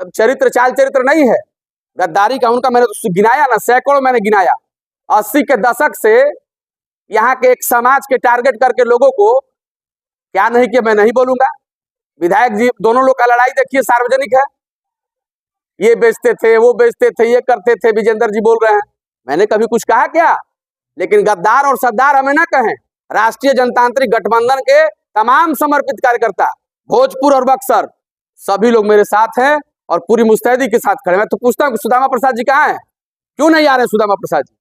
चरित्र चाल चरित्र नहीं है गद्दारी का उनका। मैंने तो गिनाया ना, सैकड़ों मैंने गिनाया। 80 के दशक से यहाँ के एक समाज के टारगेट करके लोगों को क्या नहीं किया मैं नहीं बोलूंगा। विधायक जी दोनों लोग का लड़ाई देखिए सार्वजनिक है, ये बेचते थे वो बेचते थे ये करते थे, विजेंद्र जी बोल रहे हैं। मैंने कभी कुछ कहा क्या? लेकिन गद्दार और सद्दार हमें ना कहें। राष्ट्रीय जनतांत्रिक गठबंधन के तमाम समर्पित कार्यकर्ता भोजपुर और बक्सर सभी लोग मेरे साथ हैं और पूरी मुस्तैदी के साथ खड़े। मैं तो पूछता हूँ कि सुदामा प्रसाद जी कहाँ हैं? क्यों नहीं आ रहे सुदामा प्रसाद जी?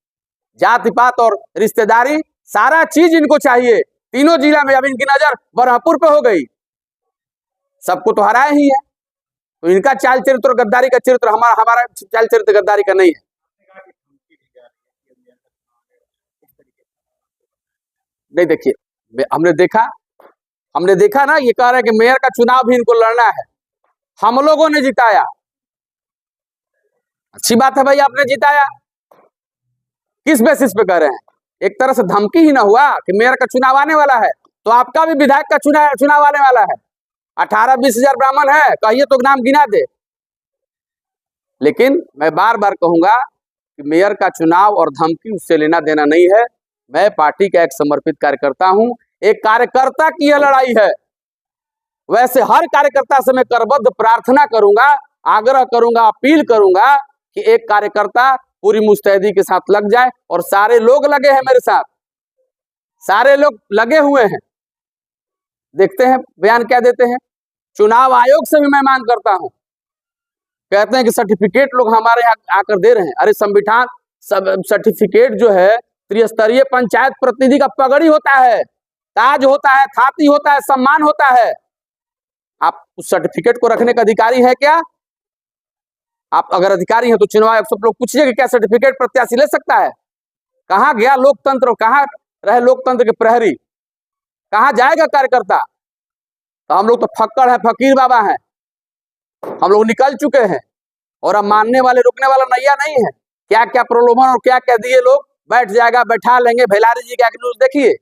जाति पात और रिश्तेदारी सारा चीज इनको चाहिए। तीनों जिला में अब इनकी नजर बरहपुर पे हो गई, सबको तो हराए ही है। तो इनका चाल चरित्र और गद्दारी का चरित्र हमारा चाल चरित्र गद्दारी का नहीं है। नहीं देखिए, हमने देखा ना, ये कह रहे हैं कि मेयर का चुनाव भी इनको लड़ना है। हम लोगों ने जिताया, अच्छी बात है भाई, आपने जिताया। किस बेसिस पे कह रहे हैं? एक तरह से धमकी ही ना हुआ कि मेयर का चुनाव आने वाला है, तो आपका भी विधायक का चुनाव आने वाला है। 18-20 हजार ब्राह्मण है, कहिए तो नाम गिना दे। लेकिन मैं बार बार कहूंगा कि मेयर का चुनाव और धमकी उससे लेना देना नहीं है। मैं पार्टी का एक समर्पित कार्यकर्ता हूं। एक कार्यकर्ता की यह लड़ाई है, वैसे हर कार्यकर्ता से मैं करबद्ध प्रार्थना करूंगा, आग्रह करूंगा, अपील करूंगा कि एक कार्यकर्ता पूरी मुस्तैदी के साथ लग जाए। और सारे लोग लगे हैं मेरे साथ, सारे लोग लगे हुए हैं। देखते हैं बयान क्या देते हैं। चुनाव आयोग से भी मैं मांग करता हूं, कहते हैं कि सर्टिफिकेट लोग हमारे यहाँ आकर दे रहे हैं। अरे संविधान सर्टिफिकेट जो है त्रिस्तरीय पंचायत प्रतिनिधि का पगड़ी होता है, ताज होता है, थाती होता है, सम्मान होता है। आप उस सर्टिफिकेट को रखने का अधिकारी है क्या? आप अगर अधिकारी हैं तो चुनाव आयोग सब लोग पूछिए कि क्या सर्टिफिकेट प्रत्याशी ले सकता है? कहाँ गया लोकतंत्र, कहाँ रहे लोकतंत्र के प्रहरी, कहाँ जाएगा कार्यकर्ता? तो हम लोग तो फक्कड़ है, फकीर बाबा हैं, हम लोग निकल चुके हैं। और अब मानने वाले रुकने वाला नैया नहीं है। क्या क्या प्रलोभन और क्या क्या दिए लोग, बैठ जाएगा, बैठा लेंगे। भैलारी जी का न्यूज देखिए,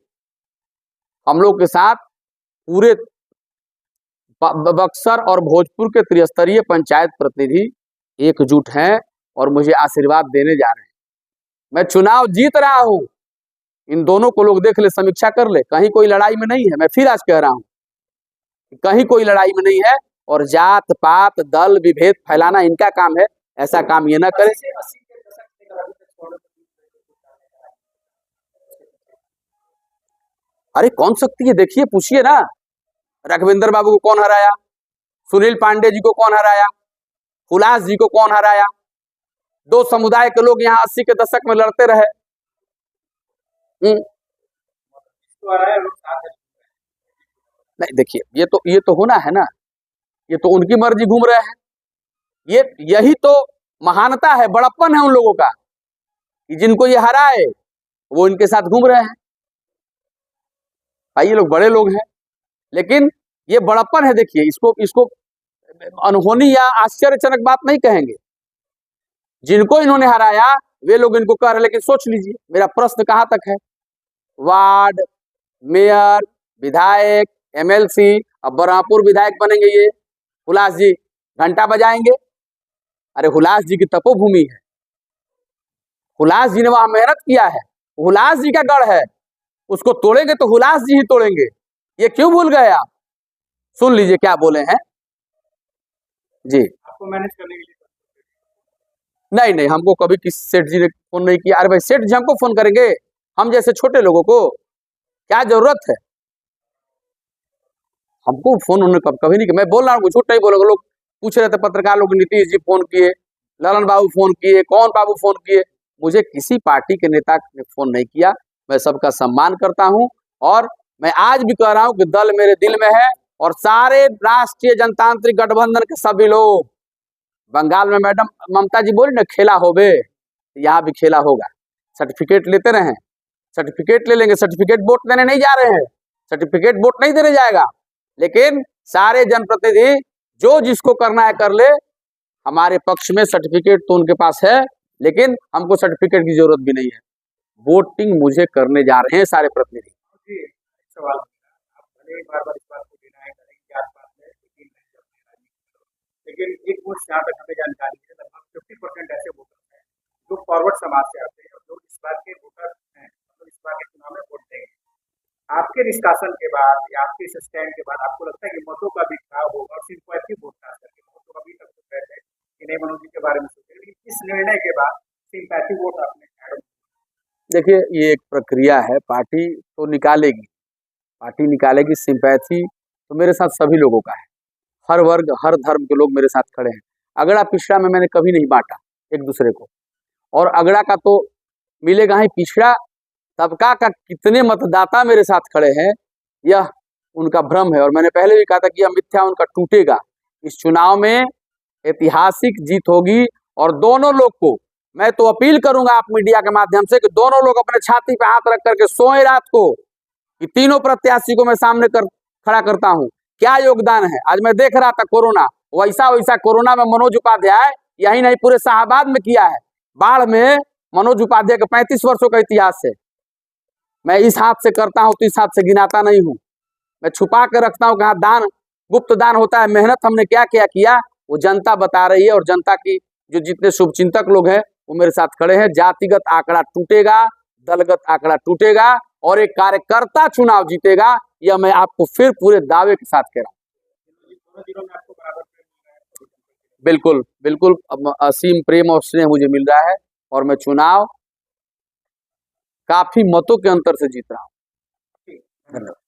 हम लोग के साथ पूरे बक्सर और भोजपुर के त्रिस्तरीय पंचायत प्रतिनिधि एकजुट हैं और मुझे आशीर्वाद देने जा रहे हैं। मैं चुनाव जीत रहा हूं, इन दोनों को लोग देख ले, समीक्षा कर ले। कहीं कोई लड़ाई में नहीं है, मैं फिर आज कह रहा हूं, कहीं कोई लड़ाई में नहीं है। और जात पात दल विभेद फैलाना इनका काम है, ऐसा काम ये ना करे। अरे कौन सकती है, देखिए पूछिए ना, रघविंदर बाबू को कौन हराया, सुनील पांडे जी को कौन हराया, हुलास जी को कौन हराया। दो समुदाय के लोग यहाँ 80 के दशक में लड़ते रहे। नहीं देखिए, ये तो होना है ना, ये तो उनकी मर्जी घूम रहे हैं। यही तो महानता है, बड़प्पन है उन लोगों का कि जिनको ये हराए वो इनके साथ घूम रहे हैं। भाई ये लोग बड़े लोग हैं, लेकिन ये बड़प्पन है। देखिए इसको अनहोनी या आश्चर्यजनक बात नहीं कहेंगे। जिनको इन्होंने हराया वे लोग इनको कह रहे, लेकिन सोच लीजिए मेरा प्रश्न कहां तक है। वार्ड, मेयर, विधायक, एमएलसी, अब बरहपुर विधायक बनेंगे ये हुलास जी, घंटा बजाएंगे। अरे हुलास जी की तपोभूमि है, हुलास जी ने वहां मेहनत किया है, हुलास जी का गढ़ है, उसको तोड़ेंगे तो हुलास जी ही तोड़ेंगे। ये क्यों भूल गए आप? सुन लीजिए क्या बोले हैं जी। आपको मैनेज करने के लिए नहीं, हमको कभी किसी सेठ जी ने फोन नहीं किया। अरे भाई सेठ जी हमको फोन करेंगे? हम जैसे छोटे लोगों को क्या जरूरत है? हमको फोन उन्होंने कभी नहीं किया। मैं बोल रहा हूँ, झूठ नहीं बोलोगे। लोग पूछ रहे थे, पत्रकार लोग, नीतीश जी फोन किए, ललन बाबू फोन किए, कौन बाबू फोन किए। मुझे किसी पार्टी के नेता ने फोन नहीं किया। मैं सबका सम्मान करता हूं और मैं आज भी कह रहा हूं कि दल मेरे दिल में है। और सारे राष्ट्रीय जनतांत्रिक गठबंधन के सभी लोग, बंगाल में मैडम ममता जी बोली ना खेला होवे, यहाँ भी खेला होगा। सर्टिफिकेट लेते रहे, सर्टिफिकेट ले लेंगे। सर्टिफिकेट वोट देने नहीं जा रहे हैं, सर्टिफिकेट वोट नहीं देने जाएगा। लेकिन सारे जनप्रतिनिधि जो जिसको करना है कर ले। हमारे पक्ष में सर्टिफिकेट तो उनके पास है, लेकिन हमको सर्टिफिकेट की जरूरत भी नहीं है। वोटिंग मुझे करने जा रहे हैं सारे प्रतिनिधि। सवाल, बार बार इस बात को डिनाई करेंगे, लेकिन एक मुश्त जहाँ तक हमें जानकारी है, लगभग 50% ऐसे वोटर हैं जो फॉरवर्ड समाज से आते हैं और जो इस बार के वोटर हैं, मतलब इस बार के चुनाव में वोट देंगे। आपके निष्कासन के बाद या आपके इस स्टैंड के बाद आपको लगता है कि मतों का भी खराब होगा और सिंपैथी वोट खास करके मतों अभी तक तो कहते हैं कि नहीं मनोज जी के बारे में सोचे, लेकिन इस निर्णय के बाद सिंपैथी वोट आपने ऐड। देखिए, ये एक प्रक्रिया है, पार्टी तो निकालेगी, पार्टी निकालेगी। सिंपैथी तो मेरे साथ सभी लोगों का है, हर वर्ग हर धर्म के लोग मेरे साथ खड़े हैं। अगड़ा पिछड़ा में मैंने कभी नहीं बांटा एक दूसरे को, और अगड़ा का तो मिलेगा ही, पिछड़ा तबका का कितने मतदाता मेरे साथ खड़े हैं यह उनका भ्रम है। और मैंने पहले भी कहा था कि यह मिथ्या उनका टूटेगा। इस चुनाव में ऐतिहासिक जीत होगी और दोनों लोग को मैं तो अपील करूंगा आप मीडिया के माध्यम से कि दोनों लोग अपने छाती पे हाथ रख करके सोए रात को कि तीनों प्रत्याशी को मैं सामने खड़ा करता हूं, क्या योगदान है। आज मैं देख रहा था कोरोना, वैसा कोरोना में मनोज उपाध्याय यही नहीं पूरे शाहबाद में किया है। बाढ़ में मनोज उपाध्याय का 35 वर्षों का इतिहास है। मैं इस हाथ से करता हूं तो इस हाथ से गिनाता नहीं हूं, मैं छुपा के रखता हूं। कहाँ दान, गुप्त दान होता है। मेहनत हमने क्या क्या किया वो जनता बता रही है, और जनता की जो जितने शुभचिंतक लोग हैं वो मेरे साथ खड़े हैं। जातिगत आंकड़ा टूटेगा, दलगत आंकड़ा टूटेगा और एक कार्यकर्ता चुनाव जीतेगा, यह मैं आपको फिर पूरे दावे के साथ कह रहा हूँ। बिल्कुल बिल्कुल, असीम प्रेम और स्नेह मुझे मिल रहा है और मैं चुनाव काफी मतों के अंतर से जीत रहा हूँ। धन्यवाद।